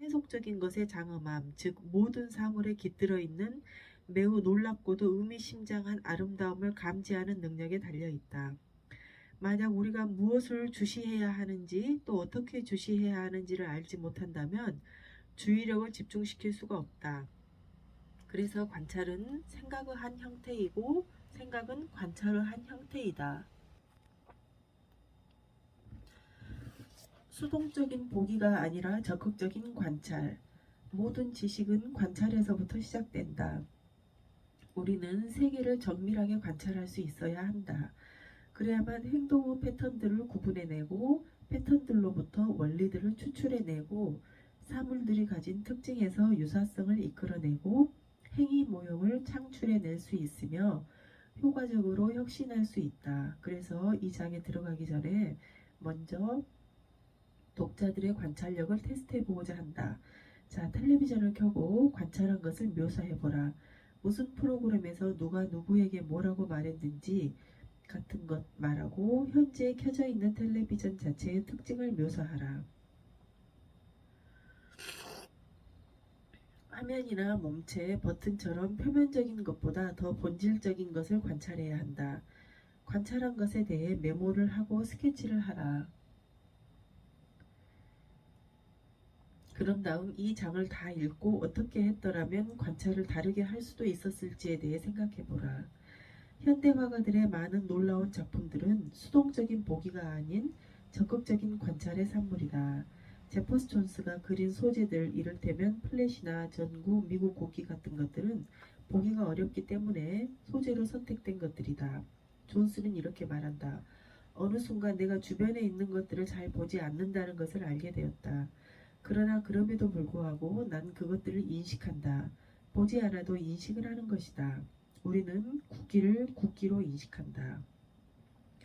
세속적인 것의 장엄함, 즉 모든 사물에 깃들어 있는 매우 놀랍고도 의미심장한 아름다움을 감지하는 능력에 달려 있다. 만약 우리가 무엇을 주시해야 하는지 또 어떻게 주시해야 하는지를 알지 못한다면 주의력을 집중시킬 수가 없다. 그래서 관찰은 생각의 한 형태이고 생각은 관찰의 한 형태이다. 수동적인 보기가 아니라 적극적인 관찰. 모든 지식은 관찰에서부터 시작된다. 우리는 세계를 정밀하게 관찰할 수 있어야 한다. 그래야만 행동의 패턴들을 구분해내고 패턴들로부터 원리들을 추출해내고 사물들이 가진 특징에서 유사성을 이끌어내고 행위 모형을 창출해낼 수 있으며 효과적으로 혁신할 수 있다. 그래서 이 장에 들어가기 전에 먼저 독자들의 관찰력을 테스트해보고자 한다. 자, 텔레비전을 켜고 관찰한 것을 묘사해보라. 무슨 프로그램에서 누가 누구에게 뭐라고 말했는지 같은 것 말하고 현재 켜져 있는 텔레비전 자체의 특징을 묘사하라. 화면이나 몸체, 버튼처럼 표면적인 것보다 더 본질적인 것을 관찰해야 한다. 관찰한 것에 대해 메모를 하고 스케치를 하라. 그런 다음 이 장을 다 읽고 어떻게 했더라면 관찰을 다르게 할 수도 있었을지에 대해 생각해보라. 현대 화가들의 많은 놀라운 작품들은 수동적인 보기가 아닌 적극적인 관찰의 산물이다. 제퍼스 존스가 그린 소재들 이를테면 플랫이나 전구, 미국 국기 같은 것들은 보기가 어렵기 때문에 소재로 선택된 것들이다. 존스는 이렇게 말한다. 어느 순간 내가 주변에 있는 것들을 잘 보지 않는다는 것을 알게 되었다. 그러나 그럼에도 불구하고 난 그것들을 인식한다. 보지 않아도 인식을 하는 것이다. 우리는 국기를 국기로 인식한다.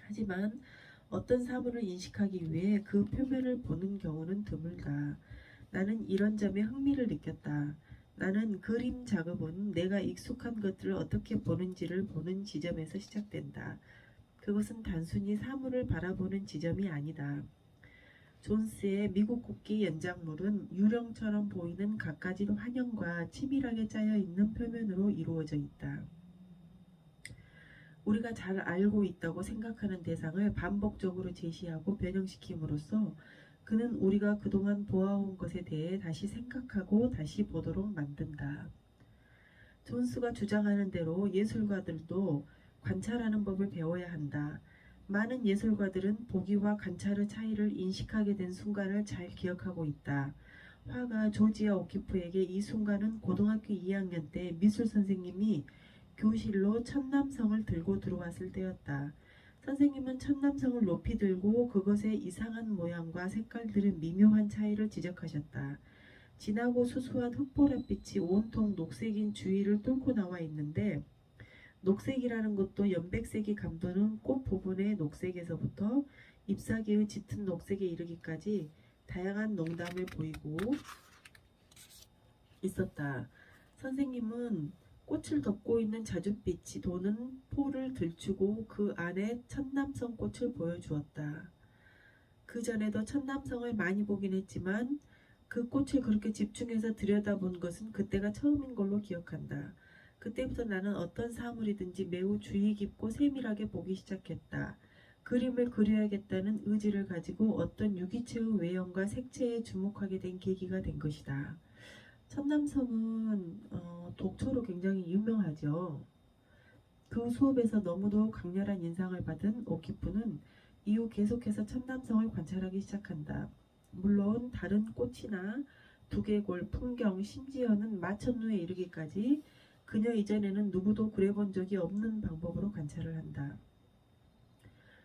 하지만 어떤 사물을 인식하기 위해 그 표면을 보는 경우는 드물다. 나는 이런 점에 흥미를 느꼈다. 나는 그림 작업은 내가 익숙한 것들을 어떻게 보는지를 보는 지점에서 시작된다. 그것은 단순히 사물을 바라보는 지점이 아니다. 존스의 미국 국기 연작물은 유령처럼 보이는 갖가지 환영과 치밀하게 짜여있는 표면으로 이루어져 있다. 우리가 잘 알고 있다고 생각하는 대상을 반복적으로 제시하고 변형시킴으로써 그는 우리가 그동안 보아온 것에 대해 다시 생각하고 다시 보도록 만든다. 존스가 주장하는 대로 예술가들도 관찰하는 법을 배워야 한다. 많은 예술가들은 보기와 관찰의 차이를 인식하게 된 순간을 잘 기억하고 있다. 화가 조지아 오키프에게 이 순간은 고등학교 2학년 때 미술 선생님이 교실로 천남성을 들고 들어왔을 때였다. 선생님은 천남성을 높이 들고 그것의 이상한 모양과 색깔들의 미묘한 차이를 지적하셨다. 진하고 수수한 흑보랏빛이 온통 녹색인 주위를 뚫고 나와 있는데 녹색이라는 것도 연백색이 감도는 꽃 부분의 녹색에서부터 잎사귀의 짙은 녹색에 이르기까지 다양한 농담을 보이고 있었다. 선생님은 꽃을 덮고 있는 자줏빛이 도는 포를 들추고 그 안에 천남성 꽃을 보여주었다. 그 전에도 천남성을 많이 보긴 했지만 그 꽃을 그렇게 집중해서 들여다본 것은 그때가 처음인 걸로 기억한다. 그때부터 나는 어떤 사물이든지 매우 주의 깊고 세밀하게 보기 시작했다. 그림을 그려야겠다는 의지를 가지고 어떤 유기체의 외형과 색채에 주목하게 된 계기가 된 것이다. 천남성은 독초로 굉장히 유명하죠. 그 수업에서 너무도 강렬한 인상을 받은 오키프는 이후 계속해서 천남성을 관찰하기 시작한다. 물론 다른 꽃이나 두개골, 풍경, 심지어는 마천루에 이르기까지 그녀 이전에는 누구도 그려본 적이 없는 방법으로 관찰을 한다.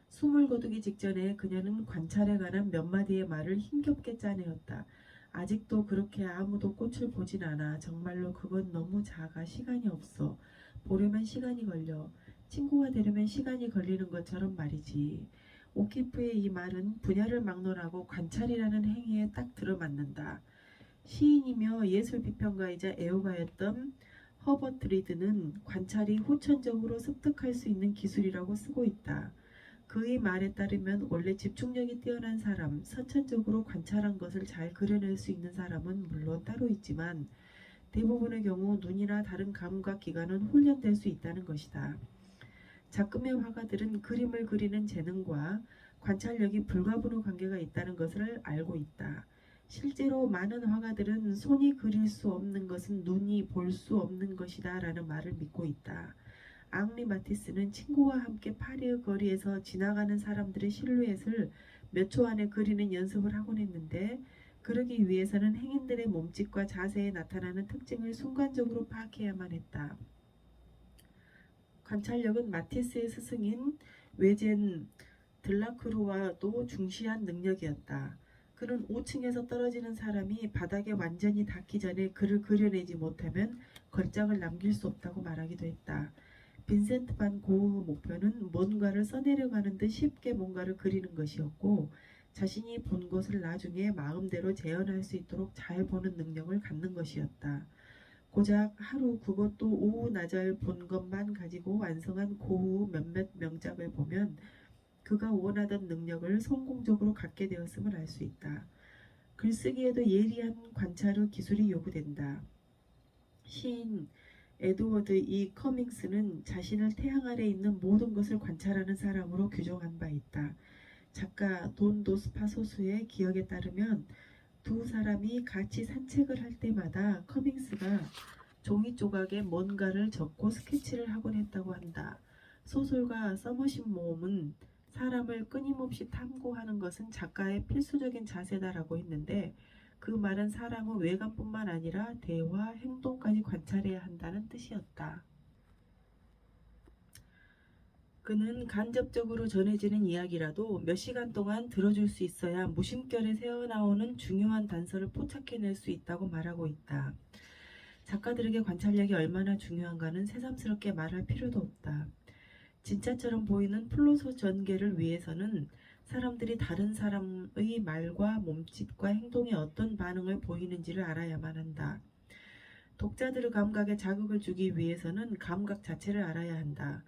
숨을 거두기 직전에 그녀는 관찰에 관한 몇 마디의 말을 힘겹게 짜내었다. 아직도 그렇게 아무도 꽃을 보진 않아. 정말로 그건 너무 작아. 시간이 없어. 보려면 시간이 걸려. 친구가 되려면 시간이 걸리는 것처럼 말이지. 오키프의 이 말은 분야를 막론하고 관찰이라는 행위에 딱 들어맞는다. 시인이며 예술비평가이자 애호가였던 허버트 리드는 관찰이 후천적으로 습득할 수 있는 기술이라고 쓰고 있다. 그의 말에 따르면 원래 집중력이 뛰어난 사람, 선천적으로 관찰한 것을 잘 그려낼 수 있는 사람은 물론 따로 있지만 대부분의 경우 눈이나 다른 감각 기관은 훈련될 수 있다는 것이다. 작금의 화가들은 그림을 그리는 재능과 관찰력이 불가분의 관계가 있다는 것을 알고 있다. 실제로 많은 화가들은 손이 그릴 수 없는 것은 눈이 볼 수 없는 것이다 라는 말을 믿고 있다. 앙리 마티스는 친구와 함께 파리의 거리에서 지나가는 사람들의 실루엣을 몇 초 안에 그리는 연습을 하곤 했는데 그러기 위해서는 행인들의 몸짓과 자세에 나타나는 특징을 순간적으로 파악해야만 했다. 관찰력은 마티스의 스승인 외젠 들라크루와도 중시한 능력이었다. 그는 5층에서 떨어지는 사람이 바닥에 완전히 닿기 전에 그를 그려내지 못하면 걸작을 남길 수 없다고 말하기도 했다. 빈센트 반 고흐의 목표는 뭔가를 써내려가는 듯 쉽게 뭔가를 그리는 것이었고 자신이 본 것을 나중에 마음대로 재현할 수 있도록 잘 보는 능력을 갖는 것이었다. 고작 하루 그것도 오후 낮을 본 것만 가지고 완성한 고흐 몇몇 명작을 보면 그가 원하던 능력을 성공적으로 갖게 되었음을 알 수 있다. 글쓰기에도 예리한 관찰의 기술이 요구된다. 시인 에드워드 E. 커밍스는 자신을 태양 아래 있는 모든 것을 관찰하는 사람으로 규정한 바 있다. 작가 돈 도스파 소수의 기억에 따르면 두 사람이 같이 산책을 할 때마다 커밍스가 종이 조각에 뭔가를 적고 스케치를 하곤 했다고 한다. 소설가 서머신 모험은 사람을 끊임없이 탐구하는 것은 작가의 필수적인 자세다라고 했는데 그 말은 사람의 외관뿐만 아니라 대화, 행동까지 관찰해야 한다는 뜻이었다. 그는 간접적으로 전해지는 이야기라도 몇 시간 동안 들어줄 수 있어야 무심결에 새어나오는 중요한 단서를 포착해낼 수 있다고 말하고 있다. 작가들에게 관찰력이 얼마나 중요한가는 새삼스럽게 말할 필요도 없다. 진짜처럼 보이는 플롯의 전개를 위해서는 사람들이 다른 사람의 말과 몸짓과 행동에 어떤 반응을 보이는지를 알아야만 한다. 독자들의 감각에 자극을 주기 위해서는 감각 자체를 알아야 한다.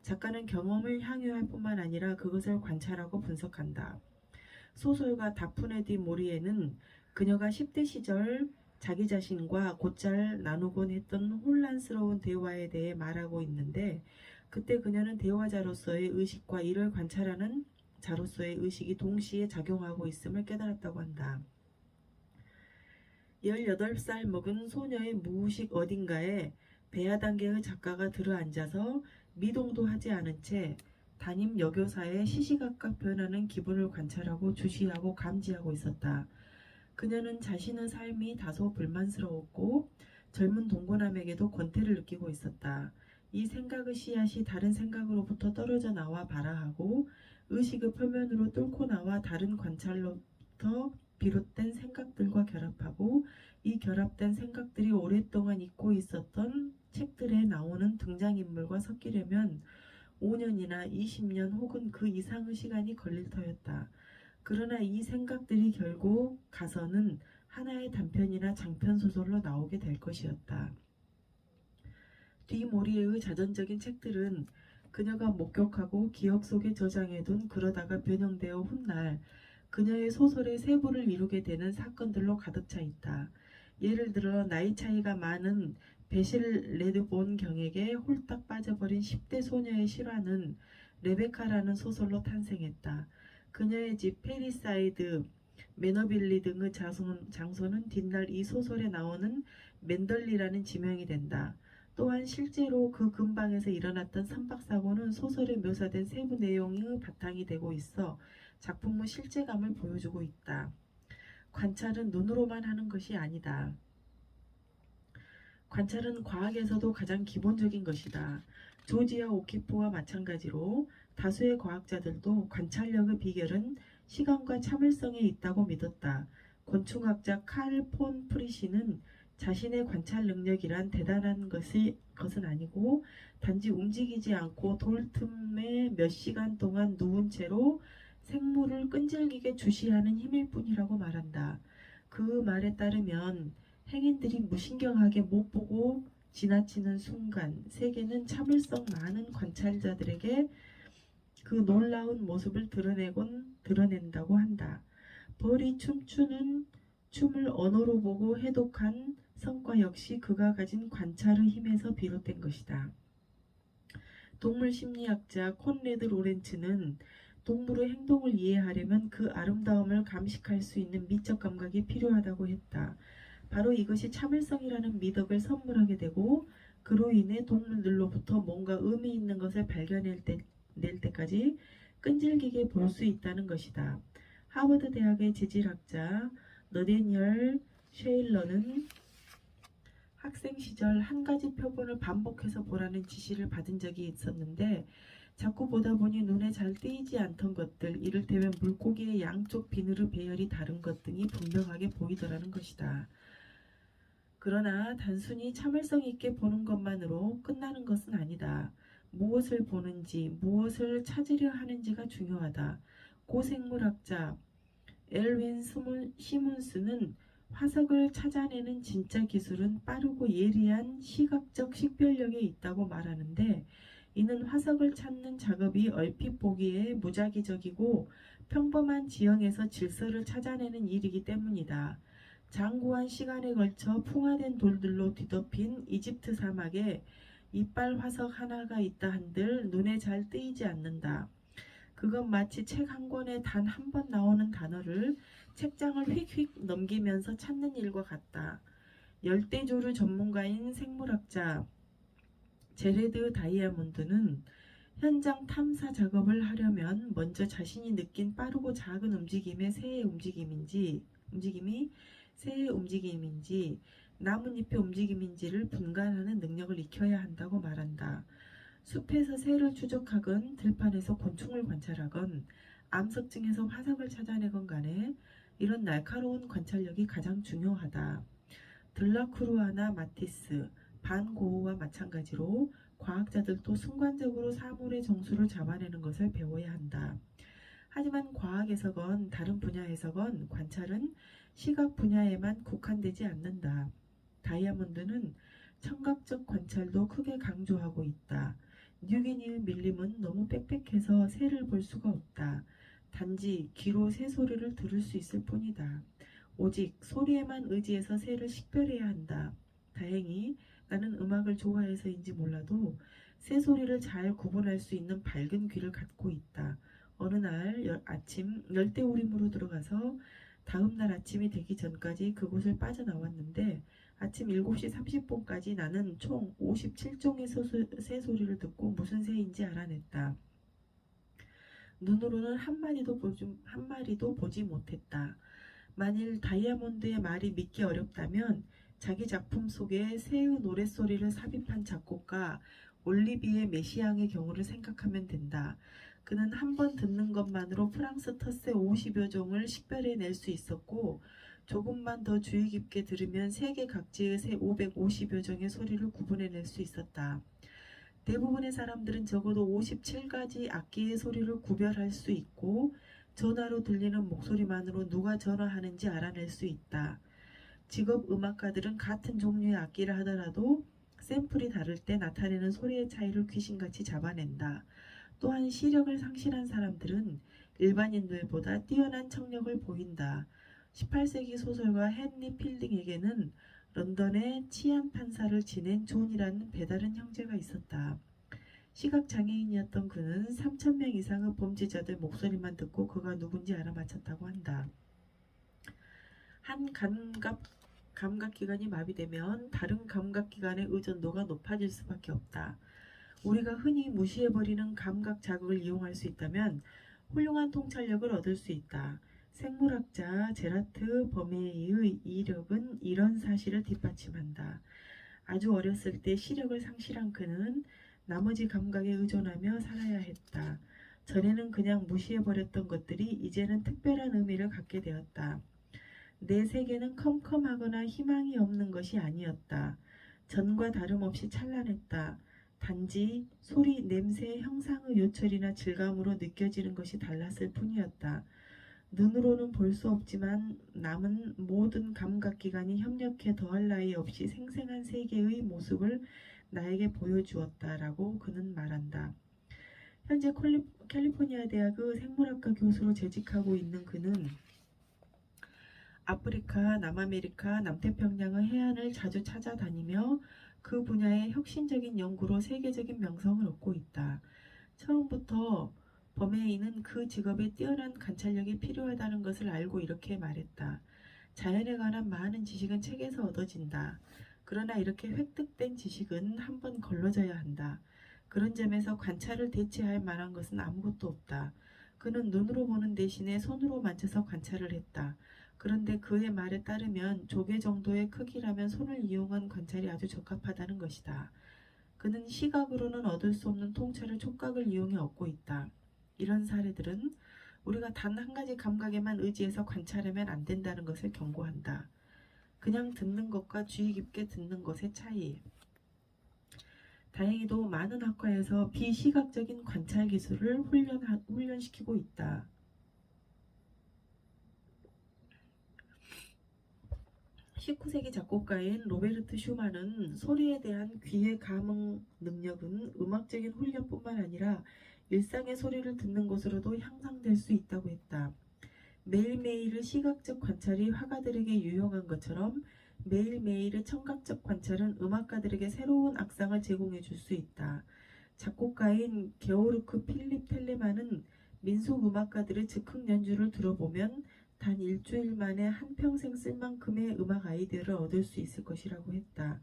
작가는 경험을 향유할 뿐만 아니라 그것을 관찰하고 분석한다. 소설가 다프네 디 모리에는 그녀가 10대 시절 자기 자신과 곧잘 나누곤 했던 혼란스러운 대화에 대해 말하고 있는데 그때 그녀는 대화자로서의 의식과 이를 관찰하는 자로서의 의식이 동시에 작용하고 있음을 깨달았다고 한다. 18살 먹은 소녀의 무의식 어딘가에 배아 단계의 작가가 들어앉아서 미동도 하지 않은 채 담임 여교사의 시시각각 변하는 기분을 관찰하고 주시하고 감지하고 있었다. 그녀는 자신의 삶이 다소 불만스러웠고 젊은 동거남에게도 권태를 느끼고 있었다. 이 생각의 씨앗이 다른 생각으로부터 떨어져 나와 발아하고 의식의 표면으로 뚫고 나와 다른 관찰로부터 비롯된 생각들과 결합하고 이 결합된 생각들이 오랫동안 잊고 있었던 책들에 나오는 등장인물과 섞이려면 5년이나 20년 혹은 그 이상의 시간이 걸릴 터였다. 그러나 이 생각들이 결국 가서는 하나의 단편이나 장편 소설로 나오게 될 것이었다. 뒤모리에의 자전적인 책들은 그녀가 목격하고 기억 속에 저장해둔 그러다가 변형되어 훗날 그녀의 소설의 세부를 이루게 되는 사건들로 가득 차 있다. 예를 들어 나이 차이가 많은 베실 레드본 경에게 홀딱 빠져버린 10대 소녀의 실화는 레베카라는 소설로 탄생했다. 그녀의 집 페리사이드, 매너빌리 등의 장소는 뒷날 이 소설에 나오는 맨덜리라는 지명이 된다. 또한 실제로 그 근방에서 일어났던 선박사고는 소설에 묘사된 세부 내용의 바탕이 되고 있어 작품의 실제감을 보여주고 있다. 관찰은 눈으로만 하는 것이 아니다. 관찰은 과학에서도 가장 기본적인 것이다. 조지아 오키프와 마찬가지로 다수의 과학자들도 관찰력의 비결은 시간과 참을성에 있다고 믿었다. 곤충학자 칼 폰 프리시는 자신의 관찰 능력이란 대단한 것은 아니고 단지 움직이지 않고 돌 틈에 몇 시간 동안 누운 채로 생물을 끈질기게 주시하는 힘일 뿐이라고 말한다. 그 말에 따르면 행인들이 무신경하게 못 보고 지나치는 순간 세계는 참을성 많은 관찰자들에게 그 놀라운 모습을 드러낸다고 한다. 벌이 춤추는 춤을 언어로 보고 해독한 성과 역시 그가 가진 관찰의 힘에서 비롯된 것이다. 동물 심리학자 콘레드 로렌츠는 동물의 행동을 이해하려면 그 아름다움을 감식할 수 있는 미적 감각이 필요하다고 했다. 바로 이것이 참을성이라는 미덕을 선물하게 되고 그로 인해 동물들로부터 뭔가 의미 있는 것을 낼 때까지 끈질기게 볼 수 있다는 것이다. 하버드 대학의 재질학자 너데니얼 쉐일러는 학생 시절 한 가지 표본을 반복해서 보라는 지시를 받은 적이 있었는데 자꾸 보다 보니 눈에 잘 띄지 않던 것들, 이를테면 물고기의 양쪽 비늘의 배열이 다른 것 등이 분명하게 보이더라는 것이다. 그러나 단순히 참을성 있게 보는 것만으로 끝나는 것은 아니다. 무엇을 보는지, 무엇을 찾으려 하는지가 중요하다. 고생물학자 엘윈 시몬스는 화석을 찾아내는 진짜 기술은 빠르고 예리한 시각적 식별력에 있다고 말하는데 이는 화석을 찾는 작업이 얼핏 보기에 무작위적이고 평범한 지형에서 질서를 찾아내는 일이기 때문이다. 장구한 시간에 걸쳐 풍화된 돌들로 뒤덮인 이집트 사막에 이빨 화석 하나가 있다 한들 눈에 잘 띄지 않는다. 그건 마치 책 한 권에 단 한 번 나오는 단어를 책장을 휙휙 넘기면서 찾는 일과 같다. 열대조류 전문가인 생물학자 제레드 다이아몬드는 현장 탐사 작업을 하려면 먼저 자신이 느낀 빠르고 작은 움직임이 새의 움직임인지 나뭇잎의 움직임인지를 분간하는 능력을 익혀야 한다고 말한다. 숲에서 새를 추적하건 들판에서 곤충을 관찰하건 암석증에서 화석을 찾아내건 간에 이런 날카로운 관찰력이 가장 중요하다. 들라크루아나 마티스, 반 고흐와 마찬가지로 과학자들도 순간적으로 사물의 정수를 잡아내는 것을 배워야 한다. 하지만 과학에서건 다른 분야에서건 관찰은 시각 분야에만 국한되지 않는다. 다이아몬드는 청각적 관찰도 크게 강조하고 있다. 뉴기니의 밀림은 너무 빽빽해서 새를 볼 수가 없다. 단지 귀로 새 소리를 들을 수 있을 뿐이다. 오직 소리에만 의지해서 새를 식별해야 한다. 다행히 나는 음악을 좋아해서인지 몰라도 새 소리를 잘 구분할 수 있는 밝은 귀를 갖고 있다. 어느 날 아침 열대우림으로 들어가서 다음 날 아침이 되기 전까지 그곳을 빠져나왔는데 아침 7시 30분까지 나는 총 57종의 새 소리를 듣고 무슨 새인지 알아냈다. 눈으로는 한 마리도 보지 못했다. 만일 다이아몬드의 말이 믿기 어렵다면 자기 작품 속에 새의 노랫소리를 삽입한 작곡가 올리비에 메시앙의 경우를 생각하면 된다. 그는 한 번 듣는 것만으로 프랑스 텃새 50여 종을 식별해낼 수 있었고 조금만 더 주의 깊게 들으면 세계 각지의 새 550여 종의 소리를 구분해낼 수 있었다. 대부분의 사람들은 적어도 57가지 악기의 소리를 구별할 수 있고 전화로 들리는 목소리만으로 누가 전화하는지 알아낼 수 있다. 직업 음악가들은 같은 종류의 악기를 하더라도 샘플이 다를 때 나타내는 소리의 차이를 귀신같이 잡아낸다. 또한 시력을 상실한 사람들은 일반인들보다 뛰어난 청력을 보인다. 18세기 소설가 헨리 필딩에게는 런던에 치안 판사를 지낸 존이라는 배다른 형제가 있었다. 시각장애인이었던 그는 3,000명 이상의 범죄자들 목소리만 듣고 그가 누군지 알아맞혔다고 한다. 한 감각기관이 마비되면 다른 감각기관의 의존도가 높아질 수밖에 없다. 우리가 흔히 무시해버리는 감각 자극을 이용할 수 있다면 훌륭한 통찰력을 얻을 수 있다. 생물학자 제라트 버메이의 이력은 이런 사실을 뒷받침한다. 아주 어렸을 때 시력을 상실한 그는 나머지 감각에 의존하며 살아야 했다. 전에는 그냥 무시해버렸던 것들이 이제는 특별한 의미를 갖게 되었다. 내 세계는 컴컴하거나 희망이 없는 것이 아니었다. 전과 다름없이 찬란했다. 단지 소리, 냄새, 형상의 요철이나 질감으로 느껴지는 것이 달랐을 뿐이었다. 눈으로는 볼 수 없지만 남은 모든 감각기관이 협력해 더할 나위 없이 생생한 세계의 모습을 나에게 보여주었다라고 그는 말한다. 현재 캘리포니아 대학의 생물학과 교수로 재직하고 있는 그는 아프리카, 남아메리카, 남태평양의 해안을 자주 찾아다니며 그 분야의 혁신적인 연구로 세계적인 명성을 얻고 있다. 처음부터 버메이는 그 직업에 뛰어난 관찰력이 필요하다는 것을 알고 이렇게 말했다. 자연에 관한 많은 지식은 책에서 얻어진다. 그러나 이렇게 획득된 지식은 한번 걸러져야 한다. 그런 점에서 관찰을 대체할 만한 것은 아무것도 없다. 그는 눈으로 보는 대신에 손으로 만져서 관찰을 했다. 그런데 그의 말에 따르면 조개 정도의 크기라면 손을 이용한 관찰이 아주 적합하다는 것이다. 그는 시각으로는 얻을 수 없는 통찰을 촉각을 이용해 얻고 있다. 이런 사례들은 우리가 단 한 가지 감각에만 의지해서 관찰하면 안 된다는 것을 경고한다. 그냥 듣는 것과 주의 깊게 듣는 것의 차이. 다행히도 많은 학과에서 비시각적인 관찰 기술을 훈련시키고 있다. 19세기 작곡가인 로베르트 슈만은 소리에 대한 귀의 감응 능력은 음악적인 훈련뿐만 아니라 일상의 소리를 듣는 것으로도 향상될 수 있다고 했다. 매일매일의 시각적 관찰이 화가들에게 유용한 것처럼 매일매일의 청각적 관찰은 음악가들에게 새로운 악상을 제공해 줄 수 있다. 작곡가인 게오르크 필립 텔레만은 민속 음악가들의 즉흥 연주를 들어보면 단 일주일 만에 한평생 쓸 만큼의 음악 아이디어를 얻을 수 있을 것이라고 했다.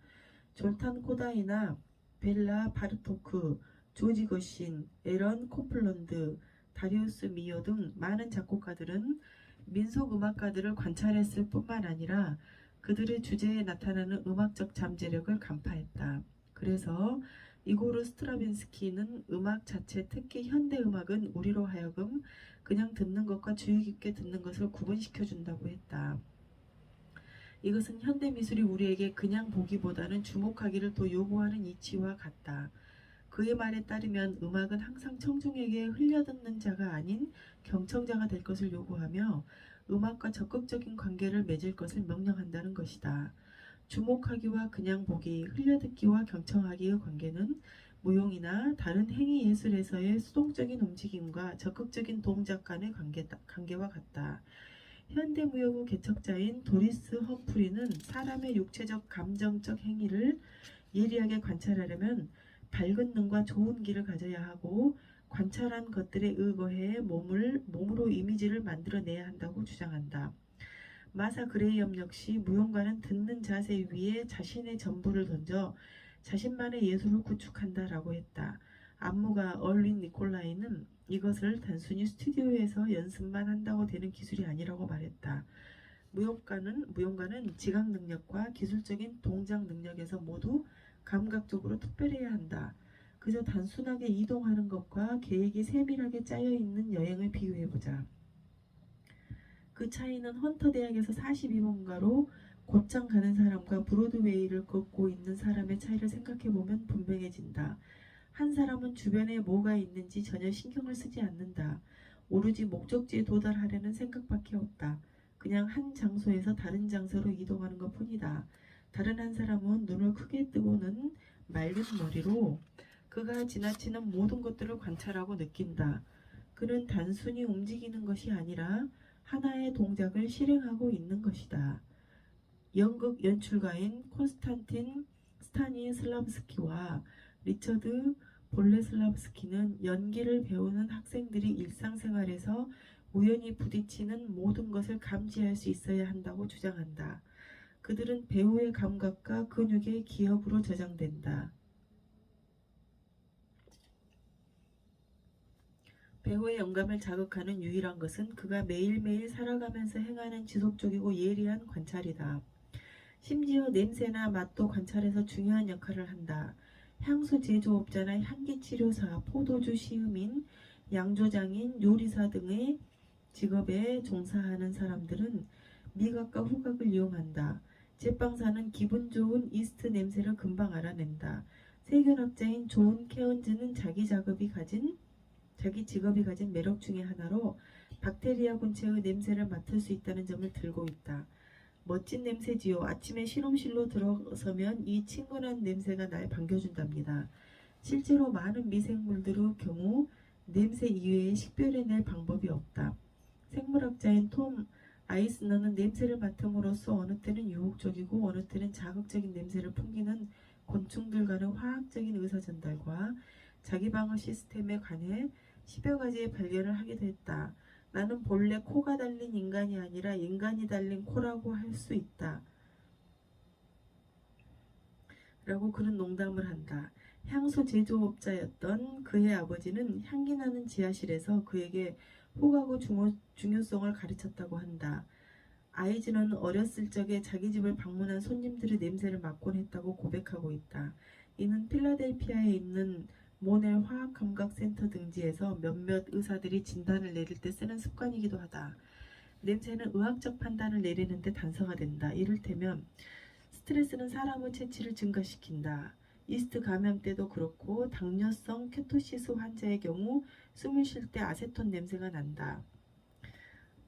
졸탄 코다이나 벨라 바르토크, 조지 거신, 에런 코플런드, 다리우스 미어 등 많은 작곡가들은 민속 음악가들을 관찰했을 뿐만 아니라 그들의 주제에 나타나는 음악적 잠재력을 간파했다. 그래서 이고르 스트라빈스키는 음악 자체, 특히 현대 음악은 우리로 하여금 그냥 듣는 것과 주의 깊게 듣는 것을 구분시켜 준다고 했다. 이것은 현대 미술이 우리에게 그냥 보기보다는 주목하기를 더 요구하는 이치와 같다. 그의 말에 따르면 음악은 항상 청중에게 흘려듣는 자가 아닌 경청자가 될 것을 요구하며 음악과 적극적인 관계를 맺을 것을 명령한다는 것이다. 주목하기와 그냥 보기, 흘려듣기와 경청하기의 관계는 무용이나 다른 행위 예술에서의 수동적인 움직임과 적극적인 동작 간의 관계와 같다. 현대무용의 개척자인 도리스 험프리는 사람의 육체적 감정적 행위를 예리하게 관찰하려면 밝은 눈과 좋은 귀를 가져야 하고 관찰한 것들에 의거해 몸으로 이미지를 만들어내야 한다고 주장한다. 마사 그레이엄 역시 무용가는 듣는 자세 위에 자신의 전부를 던져 자신만의 예술을 구축한다라고 했다. 안무가 얼윈 니콜라이는 이것을 단순히 스튜디오에서 연습만 한다고 되는 기술이 아니라고 말했다. 무용가는 지각 능력과 기술적인 동작 능력에서 모두 감각적으로 특별해야 한다. 그저 단순하게 이동하는 것과 계획이 세밀하게 짜여 있는 여행을 비교해보자. 그 차이는 헌터 대학에서 42번가로 곧장 가는 사람과 브로드웨이를 걷고 있는 사람의 차이를 생각해보면 분명해진다. 한 사람은 주변에 뭐가 있는지 전혀 신경을 쓰지 않는다. 오로지 목적지에 도달하려는 생각밖에 없다. 그냥 한 장소에서 다른 장소로 이동하는 것 뿐이다. 다른 한 사람은 눈을 크게 뜨고는 맑은 머리로 그가 지나치는 모든 것들을 관찰하고 느낀다. 그는 단순히 움직이는 것이 아니라 하나의 동작을 실행하고 있는 것이다. 연극 연출가인 콘스탄틴 스타니슬라브스키와 리처드 볼레슬라브스키는 연기를 배우는 학생들이 일상생활에서 우연히 부딪히는 모든 것을 감지할 수 있어야 한다고 주장한다. 그들은 배우의 감각과 근육의 기억으로 저장된다. 배우의 영감을 자극하는 유일한 것은 그가 매일매일 살아가면서 행하는 지속적이고 예리한 관찰이다. 심지어 냄새나 맛도 관찰해서 중요한 역할을 한다. 향수 제조업자나 향기치료사, 포도주 시음인, 양조장인, 요리사 등의 직업에 종사하는 사람들은 미각과 후각을 이용한다. 제빵사는 기분 좋은 이스트 냄새를 금방 알아낸다. 세균학자인 존 케언즈는 자기 직업이 가진 매력 중의 하나로 박테리아 곤충의 냄새를 맡을 수 있다는 점을 들고 있다. 멋진 냄새지요. 아침에 실험실로 들어서면 이 친근한 냄새가 날 반겨준답니다. 실제로 많은 미생물들의 경우 냄새 이외에 식별해낼 방법이 없다. 생물학자인 톰 아이스너는 냄새를 맡음으로써 어느 때는 유혹적이고 어느 때는 자극적인 냄새를 풍기는 곤충들과는 화학적인 의사전달과 자기방어 시스템에 관해 10여 가지의 발견을 하기도 했다. 나는 본래 코가 달린 인간이 아니라 인간이 달린 코라고 할 수 있다. 라고 그는 농담을 한다. 향수 제조업자였던 그의 아버지는 향기나는 지하실에서 그에게 호가구 중요성을 가르쳤다고 한다. 아이즈는 어렸을 적에 자기 집을 방문한 손님들의 냄새를 맡곤 했다고 고백하고 있다. 이는 필라델피아에 있는 모넬 화학감각센터 등지에서 몇몇 의사들이 진단을 내릴 때 쓰는 습관이기도 하다. 냄새는 의학적 판단을 내리는 데 단서가 된다. 이를테면 스트레스는 사람의 체취를 증가시킨다. 이스트 감염 때도 그렇고 당뇨성 케토시스 환자의 경우 숨을 쉴 때 아세톤 냄새가 난다.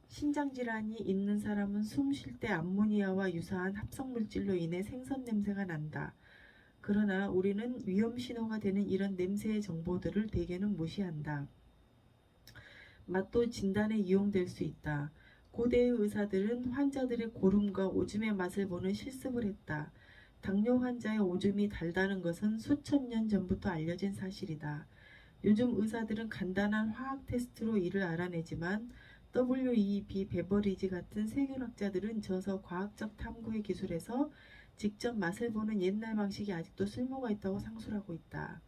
신장질환이 있는 사람은 숨 쉴 때 암모니아와 유사한 합성물질로 인해 생선 냄새가 난다. 그러나 우리는 위험 신호가 되는 이런 냄새의 정보들을 대개는 무시한다. 맛도 진단에 이용될 수 있다. 고대의 의사들은 환자들의 고름과 오줌의 맛을 보는 실습을 했다. 당뇨 환자의 오줌이 달다는 것은 수천 년 전부터 알려진 사실이다. 요즘 의사들은 간단한 화학 테스트로 이를 알아내지만 W.E.B. 베버리지 같은 세균학자들은 저서 과학적 탐구의 기술에서 직접 맛을 보는 옛날 방식이 아직도 쓸모가 있다고 상술하고 있다.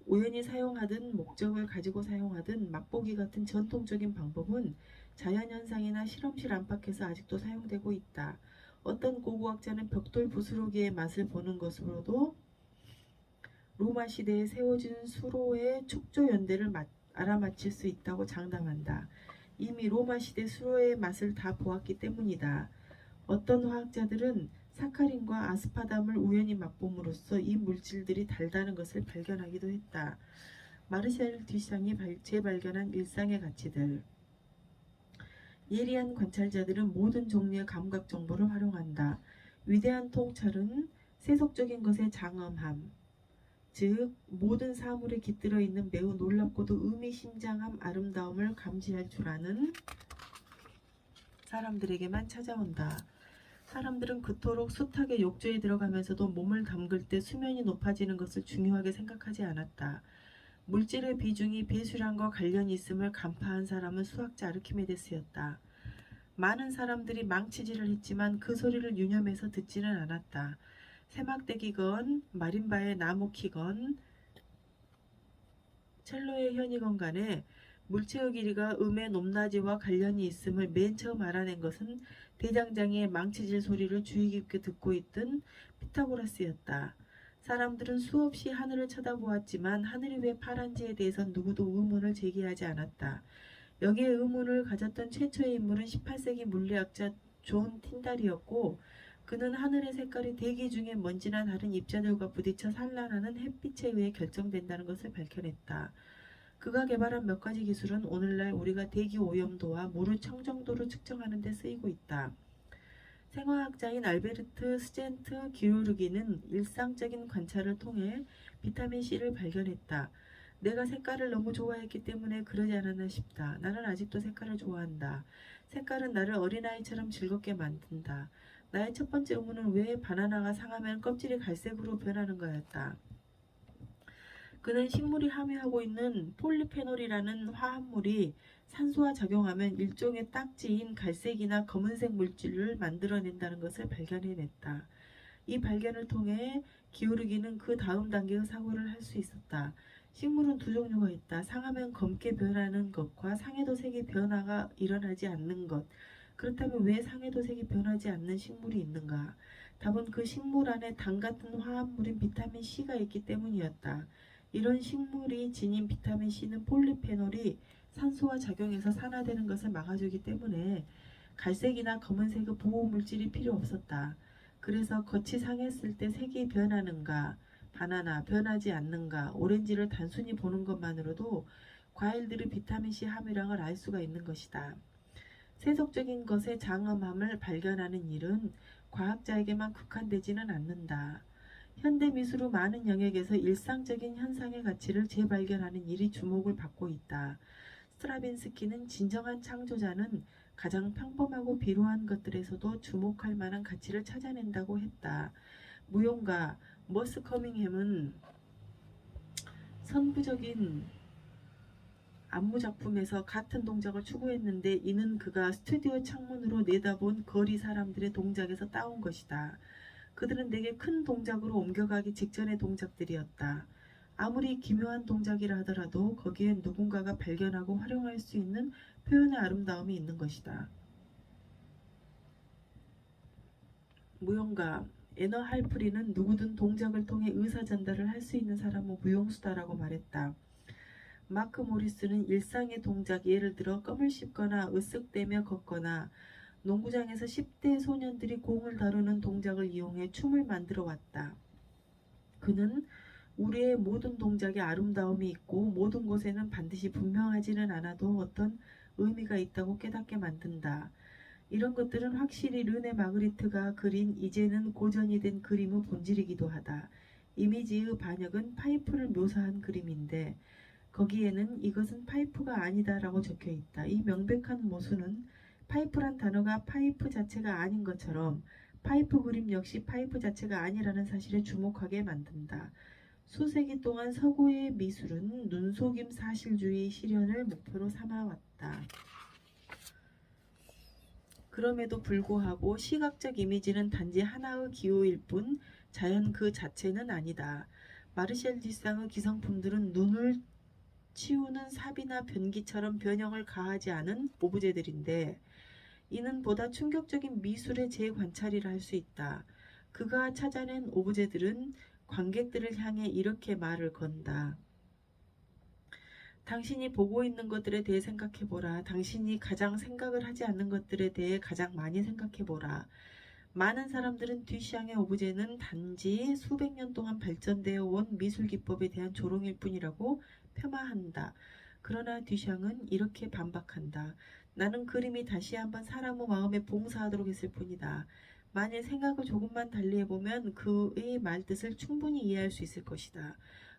우연히 사용하든 목적을 가지고 사용하든 맛보기 같은 전통적인 방법은 자연현상이나 실험실 안팎에서 아직도 사용되고 있다. 어떤 고고학자는 벽돌 부스러기의 맛을 보는 것으로도 로마 시대에 세워진 수로의 촉조 연대를 알아맞힐 수 있다고 장담한다. 이미 로마 시대 수로의 맛을 다 보았기 때문이다. 어떤 화학자들은 사카린과 아스파담을 우연히 맛봄으로써 이 물질들이 달다는 것을 발견하기도 했다. 마르샬 듀샹이 재발견한 일상의 가치들. 예리한 관찰자들은 모든 종류의 감각 정보를 활용한다. 위대한 통찰은 세속적인 것의 장엄함, 즉 모든 사물에 깃들어 있는 매우 놀랍고도 의미심장한 아름다움을 감지할 줄 아는 사람들에게만 찾아온다. 사람들은 그토록 숱하게 욕조에 들어가면서도 몸을 담글 때 수면이 높아지는 것을 중요하게 생각하지 않았다. 물질의 비중이 배수량과 관련이 있음을 간파한 사람은 수학자 아르키메데스였다. 많은 사람들이 망치질을 했지만 그 소리를 유념해서 듣지는 않았다. 세막대기건 마림바의 나무 키건 첼로의 현이건 간에 물체의 길이가 음의 높낮이와 관련이 있음을 맨 처음 알아낸 것은 대장장이의 망치질 소리를 주의 깊게 듣고 있던 피타고라스였다. 사람들은 수없이 하늘을 쳐다보았지만 하늘이 왜 파란지에 대해서 누구도 의문을 제기하지 않았다. 여기에 의문을 가졌던 최초의 인물은 18세기 물리학자 존 틴달이었고 그는 하늘의 색깔이 대기 중에 먼지나 다른 입자들과 부딪혀 산란하는 햇빛에 의해 결정된다는 것을 밝혀냈다. 그가 개발한 몇 가지 기술은 오늘날 우리가 대기 오염도와 물의 청정도를 측정하는 데 쓰이고 있다. 생화학자인 알베르트 스젠트 기오르기는 일상적인 관찰을 통해 비타민C를 발견했다. 내가 색깔을 너무 좋아했기 때문에 그러지 않았나 싶다. 나는 아직도 색깔을 좋아한다. 색깔은 나를 어린아이처럼 즐겁게 만든다. 나의 첫 번째 의문은 왜 바나나가 상하면 껍질이 갈색으로 변하는가였다. 그는 식물이 함유하고 있는 폴리페놀이라는 화합물이 산소와 작용하면 일종의 딱지인 갈색이나 검은색 물질을 만들어낸다는 것을 발견해냈다. 이 발견을 통해 기오르기는 그 다음 단계의 사고를 할 수 있었다. 식물은 두 종류가 있다. 상하면 검게 변하는 것과 상해도색의 변화가 일어나지 않는 것. 그렇다면 왜 상해도색이 변하지 않는 식물이 있는가? 답은 그 식물 안에 당 같은 화합물인 비타민 C가 있기 때문이었다. 이런 식물이 지닌 비타민 C는 폴리페놀이 산소와 작용해서 산화되는 것을 막아주기 때문에 갈색이나 검은색의 보호물질이 필요 없었다. 그래서 겉이 상했을 때 색이 변하는가, 바나나 변하지 않는가, 오렌지를 단순히 보는 것만으로도 과일들의 비타민C 함유량을 알 수가 있는 것이다. 세속적인 것의 장엄함을 발견하는 일은 과학자에게만 국한되지는 않는다. 현대 미술의 많은 영역에서 일상적인 현상의 가치를 재발견하는 일이 주목을 받고 있다. 스트라빈스키는 진정한 창조자는 가장 평범하고 비루한 것들에서도 주목할 만한 가치를 찾아낸다고 했다. 무용가 머스 커밍햄은 선구적인 안무작품에서 같은 동작을 추구했는데 이는 그가 스튜디오 창문으로 내다본 거리 사람들의 동작에서 따온 것이다. 그들은 내게 큰 동작으로 옮겨가기 직전의 동작들이었다. 아무리 기묘한 동작이라 하더라도 거기엔 누군가가 발견하고 활용할 수 있는 표현의 아름다움이 있는 것이다. 무용가 에너 할프리는 누구든 동작을 통해 의사 전달을 할 수 있는 사람은 무용수다라고 말했다. 마크 모리스는 일상의 동작, 예를 들어 껌을 씹거나 으쓱대며 걷거나 농구장에서 10대 소년들이 공을 다루는 동작을 이용해 춤을 만들어 왔다. 그는 우리의 모든 동작에 아름다움이 있고 모든 곳에는 반드시 분명하지는 않아도 어떤 의미가 있다고 깨닫게 만든다. 이런 것들은 확실히 르네 마그리트가 그린 이제는 고전이 된 그림의 본질이기도 하다. 이미지의 반역은 파이프를 묘사한 그림인데 거기에는 이것은 파이프가 아니다 라고 적혀 있다. 이 명백한 모순은 파이프란 단어가 파이프 자체가 아닌 것처럼 파이프 그림 역시 파이프 자체가 아니라는 사실에 주목하게 만든다. 수세기 동안 서구의 미술은 눈속임 사실주의 실현을 목표로 삼아왔다. 그럼에도 불구하고 시각적 이미지는 단지 하나의 기호일 뿐 자연 그 자체는 아니다. 마르셀 디상의 기성품들은 눈을 치우는 삽이나 변기처럼 변형을 가하지 않은 오브제들인데 이는 보다 충격적인 미술의 재관찰이라 할 수 있다. 그가 찾아낸 오브제들은 관객들을 향해 이렇게 말을 건다. 당신이 보고 있는 것들에 대해 생각해보라. 당신이 가장 생각을 하지 않는 것들에 대해 가장 많이 생각해보라. 많은 사람들은 듀샹의 오브제는 단지 수백 년 동안 발전되어 온 미술 기법에 대한 조롱일 뿐이라고 폄하한다. 그러나 듀샹은 이렇게 반박한다. 나는 그림이 다시 한번 사람의 마음에 봉사하도록 했을 뿐이다. 만일 생각을 조금만 달리해보면 그의 말뜻을 충분히 이해할 수 있을 것이다.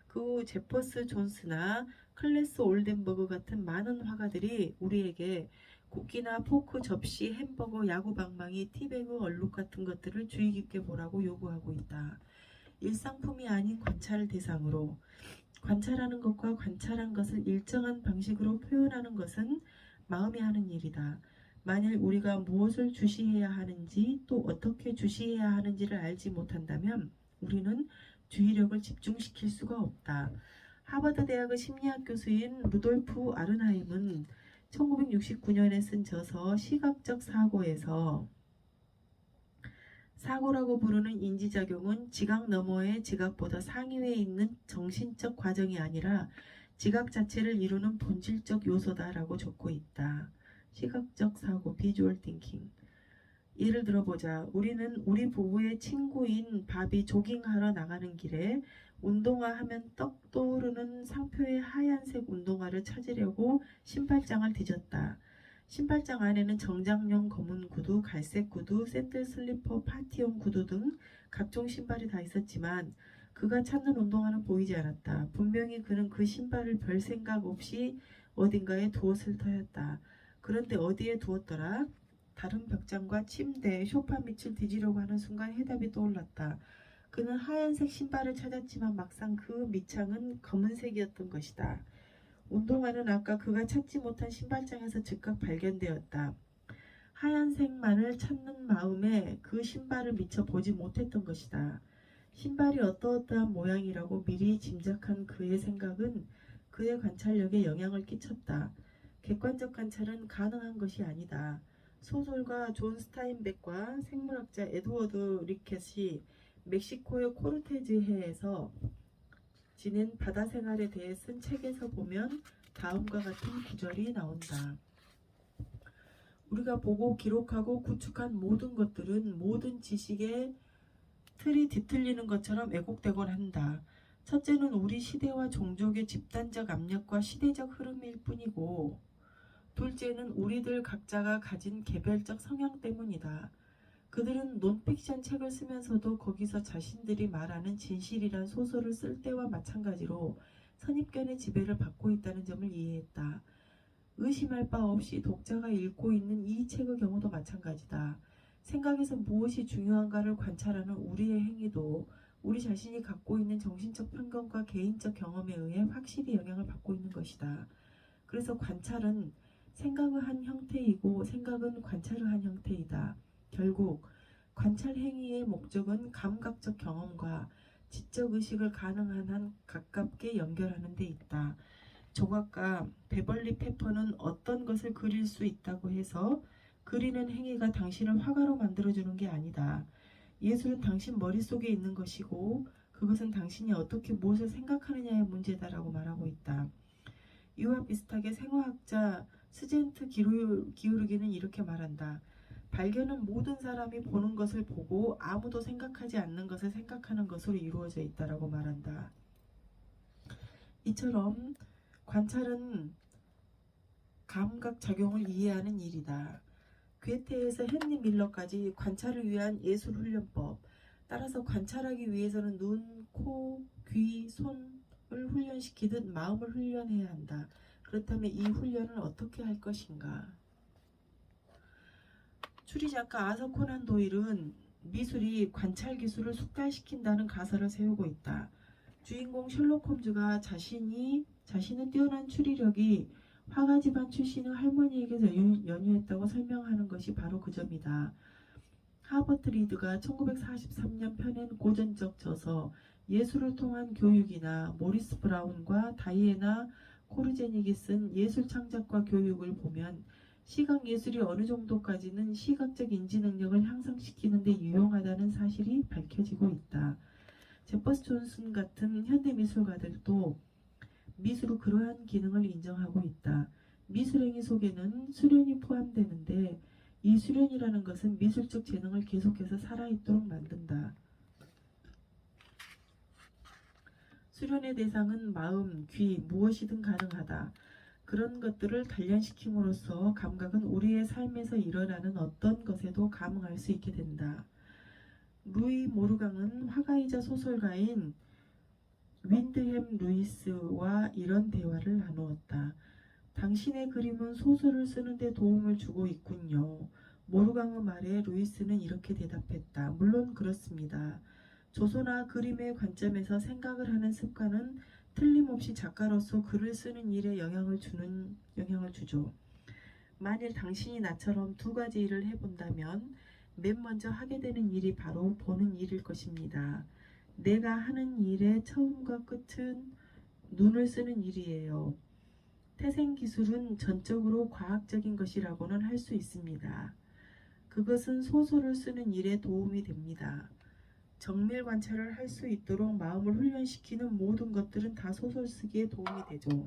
그 제퍼스 존스나 클래스 올덴버그 같은 많은 화가들이 우리에게 국기나 포크, 접시, 햄버거, 야구 방망이, 티백의 얼룩 같은 것들을 주의 깊게 보라고 요구하고 있다. 일상품이 아닌 관찰을 대상으로 관찰하는 것과 관찰한 것을 일정한 방식으로 표현하는 것은 마음이 하는 일이다. 만일 우리가 무엇을 주시해야 하는지 또 어떻게 주시해야 하는지를 알지 못한다면 우리는 주의력을 집중시킬 수가 없다. 하버드 대학의 심리학 교수인 루돌프 아른하임은 1969년에 쓴 저서 시각적 사고에서 사고라고 부르는 인지작용은 지각 너머의 지각보다 상위에 있는 정신적 과정이 아니라 지각 자체를 이루는 본질적 요소다라고 적고 있다. 시각적 사고, 비주얼 띵킹. 예를 들어보자. 우리는 우리 부부의 친구인 밥이 조깅하러 나가는 길에 운동화하면 떡 떠오르는 상표의 하얀색 운동화를 찾으려고 신발장을 뒤졌다. 신발장 안에는 정장용 검은 구두, 갈색 구두, 샌들 슬리퍼, 파티용 구두 등 각종 신발이 다 있었지만 그가 찾는 운동화는 보이지 않았다. 분명히 그는 그 신발을 별 생각 없이 어딘가에 두었을 터였다. 그런데 어디에 두었더라? 다른 벽장과 침대, 소파 밑을 뒤지려고 하는 순간 해답이 떠올랐다. 그는 하얀색 신발을 찾았지만 막상 그 밑창은 검은색이었던 것이다. 운동화는 아까 그가 찾지 못한 신발장에서 즉각 발견되었다. 하얀색만을 찾는 마음에 그 신발을 미처 보지 못했던 것이다. 신발이 어떠어떠한 모양이라고 미리 짐작한 그의 생각은 그의 관찰력에 영향을 끼쳤다. 객관적 관찰은 가능한 것이 아니다. 소설가 존 스타인백과 생물학자 에드워드 리켓이 멕시코의 코르테즈해에서 지낸 바다 생활에 대해 쓴 책에서 보면 다음과 같은 구절이 나온다. 우리가 보고 기록하고 구축한 모든 것들은 모든 지식의 틀이 뒤틀리는 것처럼 왜곡되곤 한다. 첫째는 우리 시대와 종족의 집단적 압력과 시대적 흐름일 뿐이고 둘째는 우리들 각자가 가진 개별적 성향 때문이다. 그들은 논픽션 책을 쓰면서도 거기서 자신들이 말하는 진실이란 소설을 쓸 때와 마찬가지로 선입견의 지배를 받고 있다는 점을 이해했다. 의심할 바 없이 독자가 읽고 있는 이 책의 경우도 마찬가지다. 생각에서 무엇이 중요한가를 관찰하는 우리의 행위도 우리 자신이 갖고 있는 정신적 편견과 개인적 경험에 의해 확실히 영향을 받고 있는 것이다. 그래서 관찰은 생각의 한 형태이고 생각은 관찰의 한 형태이다. 결국 관찰 행위의 목적은 감각적 경험과 지적 의식을 가능한 한 가깝게 연결하는 데 있다. 조각가 베벌리 페퍼는 어떤 것을 그릴 수 있다고 해서 그리는 행위가 당신을 화가로 만들어주는 게 아니다. 예술은 당신 머릿속에 있는 것이고 그것은 당신이 어떻게 무엇을 생각하느냐의 문제다라고 말하고 있다. 이와 비슷하게 생화학자 스젠트 기울기는 이렇게 말한다. 발견은 모든 사람이 보는 것을 보고 아무도 생각하지 않는 것을 생각하는 것으로 이루어져 있다라고 말한다. 이처럼 관찰은 감각작용을 이해하는 일이다. 괴테에서 헨리 밀러까지 관찰을 위한 예술훈련법. 따라서 관찰하기 위해서는 눈, 코, 귀, 손을 훈련시키듯 마음을 훈련해야 한다. 그렇다면 이 훈련을 어떻게 할 것인가? 추리작가 아서 코난 도일은 미술이 관찰 기술을 숙달시킨다는 가설을 세우고 있다. 주인공 셜록 홈즈가 자신의 뛰어난 추리력이 화가 집안 출신의 할머니에게서 연유했다고 설명하는 것이 바로 그 점이다. 하버트 리드가 1943년 펴낸 고전적 저서 예술을 통한 교육이나 모리스 브라운과 다이애나 코르제닉이 쓴 예술 창작과 교육을 보면 시각 예술이 어느 정도까지는 시각적 인지 능력을 향상시키는 데 유용하다는 사실이 밝혀지고 있다. 제퍼스 존슨 같은 현대미술가들도 미술의 그러한 기능을 인정하고 있다. 미술행위 속에는 수련이 포함되는데 이 수련이라는 것은 미술적 재능을 계속해서 살아있도록 만든다. 수련의 대상은 마음, 귀, 무엇이든 가능하다. 그런 것들을 단련시킴으로써 감각은 우리의 삶에서 일어나는 어떤 것에도 감응할 수 있게 된다. 루이 모르강은 화가이자 소설가인 윈드햄 루이스와 이런 대화를 나누었다. 당신의 그림은 소설을 쓰는데 도움을 주고 있군요. 모르강의 말에 루이스는 이렇게 대답했다. 물론 그렇습니다. 조소나 그림의 관점에서 생각을 하는 습관은 틀림없이 작가로서 글을 쓰는 일에 영향을 주죠. 만일 당신이 나처럼 두 가지 일을 해본다면 맨 먼저 하게 되는 일이 바로 보는 일일 것입니다. 내가 하는 일의 처음과 끝은 눈을 쓰는 일이에요. 태생기술은 전적으로 과학적인 것이라고는 할 수 있습니다. 그것은 소설을 쓰는 일에 도움이 됩니다. 정밀 관찰을 할 수 있도록 마음을 훈련시키는 모든 것들은 다 소설 쓰기에 도움이 되죠.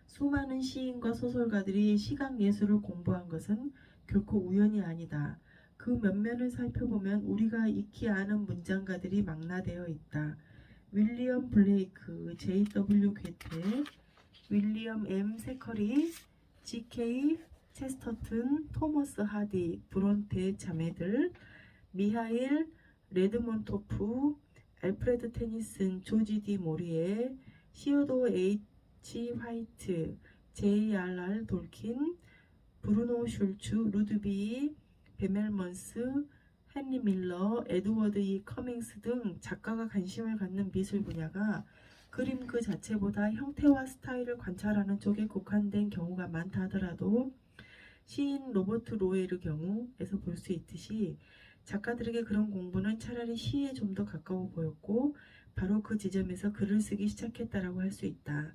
수많은 시인과 소설가들이 시각예술을 공부한 것은 결코 우연이 아니다. 그 면면을 살펴보면 우리가 익히 아는 문장가들이 망라되어 있다. 윌리엄 블레이크, J.W. 괴테, 윌리엄 M. 세커리, G.K. 체스터튼, 토머스 하디, 브론테의 자매들, 미하일 레드몬토프, 알프레드 테니슨, 조지 디 모리에, 시어도 H. 화이트, J.R.R. 돌킨, 브루노 슐츠, 루드비 베멜먼스, 헨리 밀러, 에드워드 E. 커밍스 등 작가가 관심을 갖는 미술 분야가 그림 그 자체보다 형태와 스타일을 관찰하는 쪽에 국한된 경우가 많다 하더라도 시인 로버트 로웰의 경우에서 볼 수 있듯이 작가들에게 그런 공부는 차라리 시에 좀 더 가까워 보였고 바로 그 지점에서 글을 쓰기 시작했다라고 할 수 있다.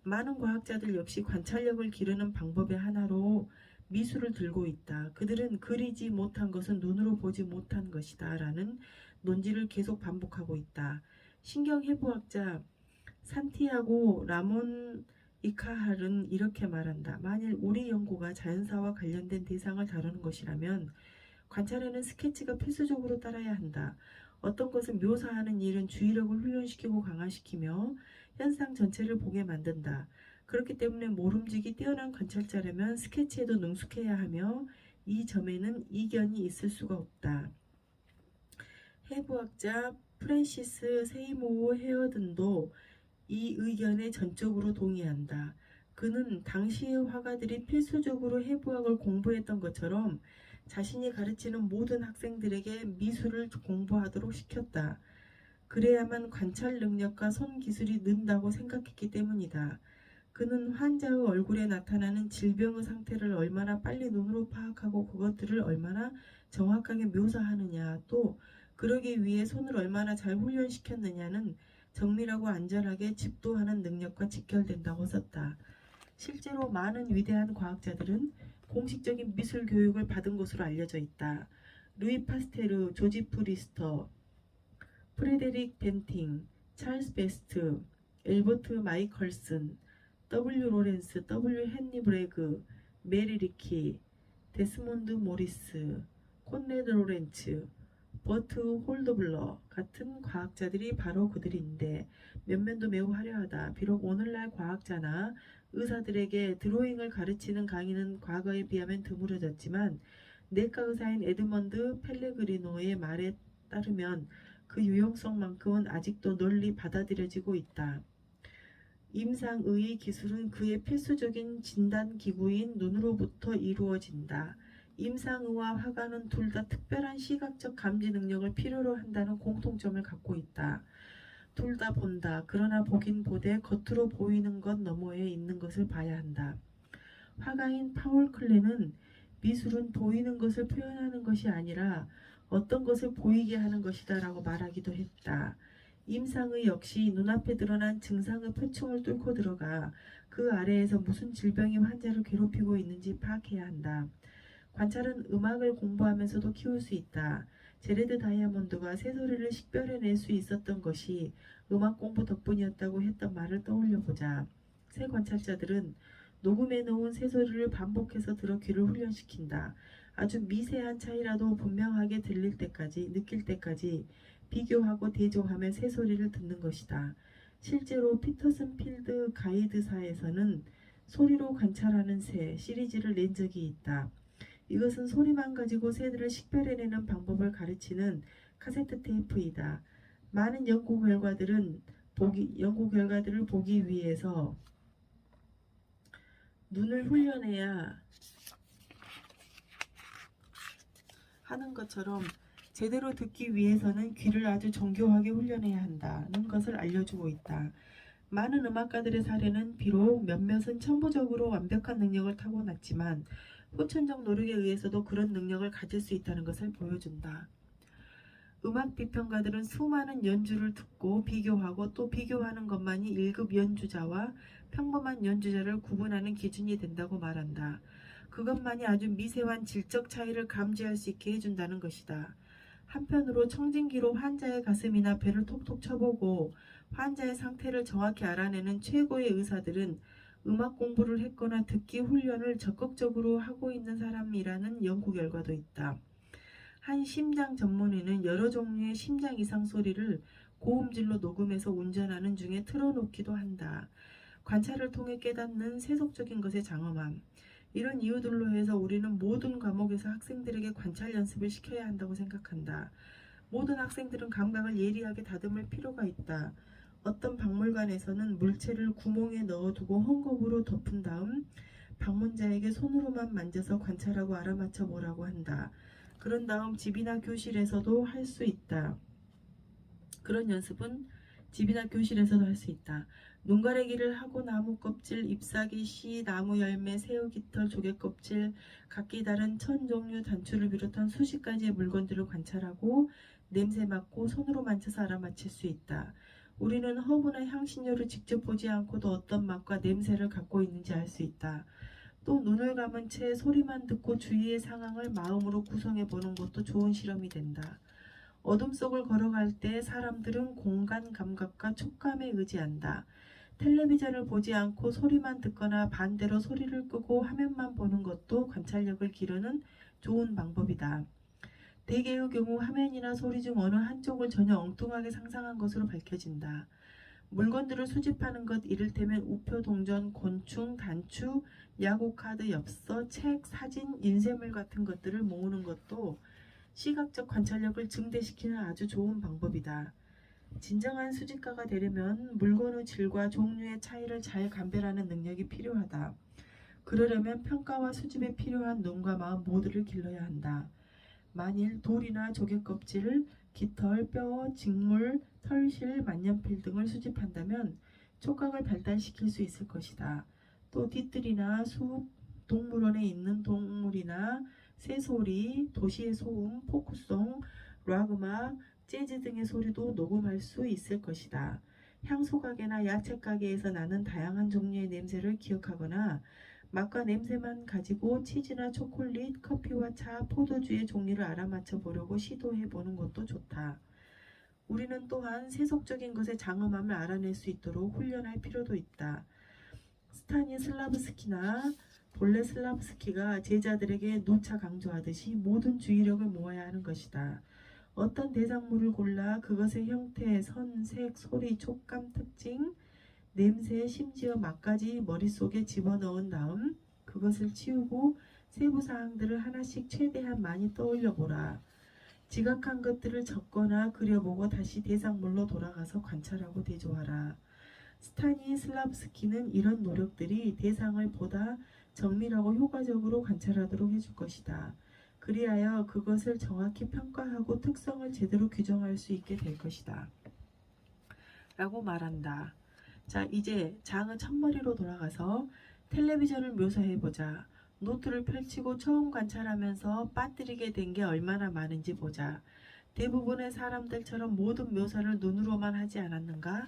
많은 과학자들 역시 관찰력을 기르는 방법의 하나로 미술을 들고 있다. 그들은 그리지 못한 것은 눈으로 보지 못한 것이다 라는 논지를 계속 반복하고 있다. 신경해부학자 산티아고 라몬 이카할은 이렇게 말한다. 만일 우리 연구가 자연사와 관련된 대상을 다루는 것이라면 관찰에는 스케치가 필수적으로 따라야 한다. 어떤 것을 묘사하는 일은 주의력을 훈련시키고 강화시키며 현상 전체를 보게 만든다. 그렇기 때문에 모름지기 뛰어난 관찰자라면 스케치에도 능숙해야 하며 이 점에는 이견이 있을 수가 없다. 해부학자 프랜시스 세이모어 헤어든도 이 의견에 전적으로 동의한다. 그는 당시의 화가들이 필수적으로 해부학을 공부했던 것처럼 자신이 가르치는 모든 학생들에게 미술을 공부하도록 시켰다. 그래야만 관찰 능력과 손 기술이 는다고 생각했기 때문이다. 그는 환자의 얼굴에 나타나는 질병의 상태를 얼마나 빨리 눈으로 파악하고 그것들을 얼마나 정확하게 묘사하느냐, 또 그러기 위해 손을 얼마나 잘 훈련시켰느냐는 정밀하고 안전하게 집도하는 능력과 직결된다고 썼다. 실제로 많은 위대한 과학자들은 공식적인 미술 교육을 받은 것으로 알려져 있다. 루이 파스테르, 조지프 리스터, 프레데릭 벤팅, 찰스 베스트, 엘버트 마이컬슨, W 로렌스, W 헨리 브레그, 메리 리키, 데스몬드 모리스, 콘레드 로렌츠, 버트 홀더블러 같은 과학자들이 바로 그들인데 면면도 매우 화려하다. 비록 오늘날 과학자나 의사들에게 드로잉을 가르치는 강의는 과거에 비하면 드물어졌지만 내과 의사인 에드먼드 펠레그리노의 말에 따르면 그 유용성만큼은 아직도 널리 받아들여지고 있다. 임상의의 기술은 그의 필수적인 진단기구인 눈으로부터 이루어진다. 임상의와 화가는 둘 다 특별한 시각적 감지 능력을 필요로 한다는 공통점을 갖고 있다. 둘 다 본다. 그러나 보긴 보되 겉으로 보이는 것 너머에 있는 것을 봐야 한다. 화가인 파울 클레는 미술은 보이는 것을 표현하는 것이 아니라 어떤 것을 보이게 하는 것이다 라고 말하기도 했다. 임상의 역시 눈앞에 드러난 증상의 표층을 뚫고 들어가 그 아래에서 무슨 질병이 환자를 괴롭히고 있는지 파악해야 한다. 관찰은 음악을 공부하면서도 키울 수 있다. 제레드 다이아몬드가 새소리를 식별해낼 수 있었던 것이 음악 공부 덕분이었다고 했던 말을 떠올려보자. 새 관찰자들은 녹음해 놓은 새소리를 반복해서 들어 귀를 훈련시킨다. 아주 미세한 차이라도 분명하게 느낄 때까지 비교하고 대조하며 새소리를 듣는 것이다. 실제로 피터슨 필드 가이드사에서는 소리로 관찰하는 새 시리즈를 낸 적이 있다. 이것은 소리만 가지고 새들을 식별해내는 방법을 가르치는 카세트 테이프이다. 많은 연구 결과들을 보기 위해서 눈을 훈련해야 하는 것처럼 제대로 듣기 위해서는 귀를 아주 정교하게 훈련해야 한다는 것을 알려주고 있다. 많은 음악가들의 사례는 비록 몇몇은 천부적으로 완벽한 능력을 타고났지만 후천적 노력에 의해서도 그런 능력을 가질 수 있다는 것을 보여준다. 음악 비평가들은 수많은 연주를 듣고 비교하고 또 비교하는 것만이 1급 연주자와 평범한 연주자를 구분하는 기준이 된다고 말한다. 그것만이 아주 미세한 질적 차이를 감지할 수 있게 해준다는 것이다. 한편으로 청진기로 환자의 가슴이나 배를 톡톡 쳐보고 환자의 상태를 정확히 알아내는 최고의 의사들은 음악 공부를 했거나 듣기 훈련을 적극적으로 하고 있는 사람이라는 연구 결과도 있다. 한 심장 전문의는 여러 종류의 심장 이상 소리를 고음질로 녹음해서 운전하는 중에 틀어놓기도 한다. 관찰을 통해 깨닫는 세속적인 것의 장엄함. 이런 이유들로 해서 우리는 모든 과목에서 학생들에게 관찰 연습을 시켜야 한다고 생각한다. 모든 학생들은 감각을 예리하게 다듬을 필요가 있다. 어떤 박물관에서는 물체를 구멍에 넣어두고 헝겊으로 덮은 다음 방문자에게 손으로만 만져서 관찰하고 알아맞혀 보라고 한다. 그런 다음 집이나 교실에서도 할 수 있다. 그런 연습은 집이나 교실에서도 할 수 있다. 눈가리기를 하고 나무 껍질, 잎사귀, 씨, 나무 열매, 새우 깃털, 조개 껍질, 각기 다른 천 종류 단추를 비롯한 수십 가지의 물건들을 관찰하고 냄새 맡고 손으로 만져서 알아맞힐 수 있다. 우리는 허브나 향신료를 직접 보지 않고도 어떤 맛과 냄새를 갖고 있는지 알 수 있다. 또 눈을 감은 채 소리만 듣고 주위의 상황을 마음으로 구성해 보는 것도 좋은 실험이 된다. 어둠 속을 걸어갈 때 사람들은 공간 감각과 촉감에 의지한다. 텔레비전을 보지 않고 소리만 듣거나 반대로 소리를 끄고 화면만 보는 것도 관찰력을 기르는 좋은 방법이다. 대개의 경우 화면이나 소리 중 어느 한쪽을 전혀 엉뚱하게 상상한 것으로 밝혀진다. 물건들을 수집하는 것 이를테면 우표, 동전, 곤충, 단추, 야구 카드, 엽서, 책, 사진, 인쇄물 같은 것들을 모으는 것도 시각적 관찰력을 증대시키는 아주 좋은 방법이다. 진정한 수집가가 되려면 물건의 질과 종류의 차이를 잘 감별하는 능력이 필요하다. 그러려면 평가와 수집에 필요한 눈과 마음 모두를 길러야 한다. 만일 돌이나 조개껍질, 깃털, 뼈, 직물, 털실, 만년필 등을 수집한다면 촉각을 발달시킬 수 있을 것이다. 또 뒷뜰이나 숲, 동물원에 있는 동물이나 새소리, 도시의 소음, 포크송, 락 음악, 재즈 등의 소리도 녹음할 수 있을 것이다. 향수 가게나 야채 가게에서 나는 다양한 종류의 냄새를 기억하거나 맛과 냄새만 가지고 치즈나 초콜릿, 커피와 차, 포도주의 종류를 알아맞혀 보려고 시도해 보는 것도 좋다. 우리는 또한 세속적인 것의 장엄함을 알아낼 수 있도록 훈련할 필요도 있다. 스타니슬라브스키나 볼레슬라브스키가 제자들에게 누차 강조하듯이 모든 주의력을 모아야 하는 것이다. 어떤 대상물을 골라 그것의 형태, 선, 색, 소리, 촉감, 특징, 냄새, 심지어 맛까지 머릿속에 집어넣은 다음 그것을 치우고 세부 사항들을 하나씩 최대한 많이 떠올려 보라. 지각한 것들을 적거나 그려보고 다시 대상물로 돌아가서 관찰하고 대조하라. 스타니슬라브스키는 이런 노력들이 대상을 보다 정밀하고 효과적으로 관찰하도록 해줄 것이다. 그리하여 그것을 정확히 평가하고 특성을 제대로 규정할 수 있게 될 것이다. 라고 말한다. 자, 이제 장의 첫머리로 돌아가서 텔레비전을 묘사해보자. 노트를 펼치고 처음 관찰하면서 빠뜨리게 된 게 얼마나 많은지 보자. 대부분의 사람들처럼 모든 묘사를 눈으로만 하지 않았는가?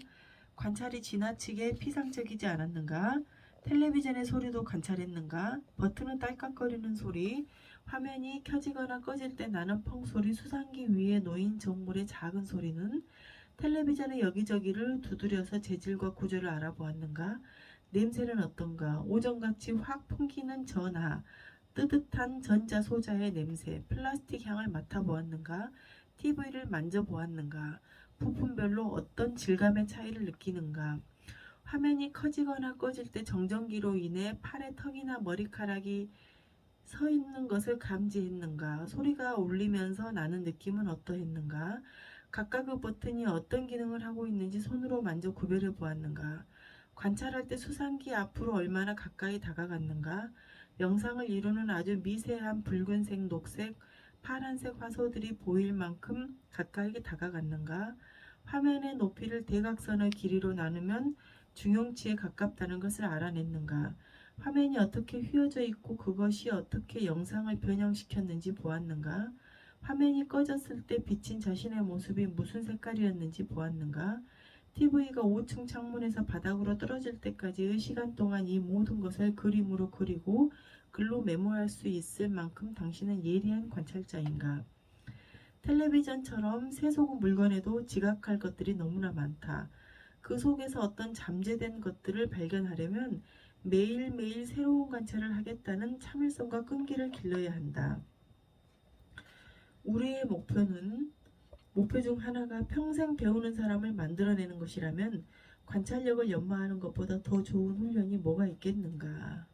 관찰이 지나치게 피상적이지 않았는가? 텔레비전의 소리도 관찰했는가? 버튼은 딸깍거리는 소리, 화면이 켜지거나 꺼질 때 나는 펑 소리, 수상기 위에 놓인 정물의 작은 소리는 텔레비전의 여기저기를 두드려서 재질과 구조를 알아보았는가? 냄새는 어떤가? 오전같이 확 풍기는 전화, 뜨뜻한 전자소자의 냄새, 플라스틱 향을 맡아보았는가? TV를 만져보았는가? 부품별로 어떤 질감의 차이를 느끼는가? 화면이 커지거나 꺼질 때 정전기로 인해 팔의 턱이나 머리카락이 서 있는 것을 감지했는가? 소리가 울리면서 나는 느낌은 어떠했는가? 각각의 버튼이 어떤 기능을 하고 있는지 손으로 만져 구별해 보았는가? 관찰할 때 수상기 앞으로 얼마나 가까이 다가갔는가? 영상을 이루는 아주 미세한 붉은색, 녹색, 파란색 화소들이 보일 만큼 가까이 다가갔는가? 화면의 높이를 대각선의 길이로 나누면 중용치에 가깝다는 것을 알아냈는가? 화면이 어떻게 휘어져 있고 그것이 어떻게 영상을 변형시켰는지 보았는가? 화면이 꺼졌을 때 비친 자신의 모습이 무슨 색깔이었는지 보았는가? TV가 5층 창문에서 바닥으로 떨어질 때까지의 시간 동안 이 모든 것을 그림으로 그리고 글로 메모할 수 있을 만큼 당신은 예리한 관찰자인가? 텔레비전처럼 세속의 물건에도 지각할 것들이 너무나 많다. 그 속에서 어떤 잠재된 것들을 발견하려면 매일매일 새로운 관찰을 하겠다는 참을성과 끈기를 길러야 한다. 우리의 목표 중 하나가 평생 배우는 사람을 만들어내는 것이라면 관찰력을 연마하는 것보다 더 좋은 훈련이 뭐가 있겠는가.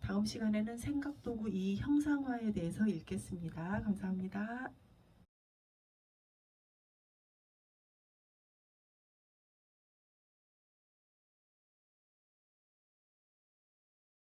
다음 시간에는 생각도구 2 형상화에 대해서 읽겠습니다. 감사합니다.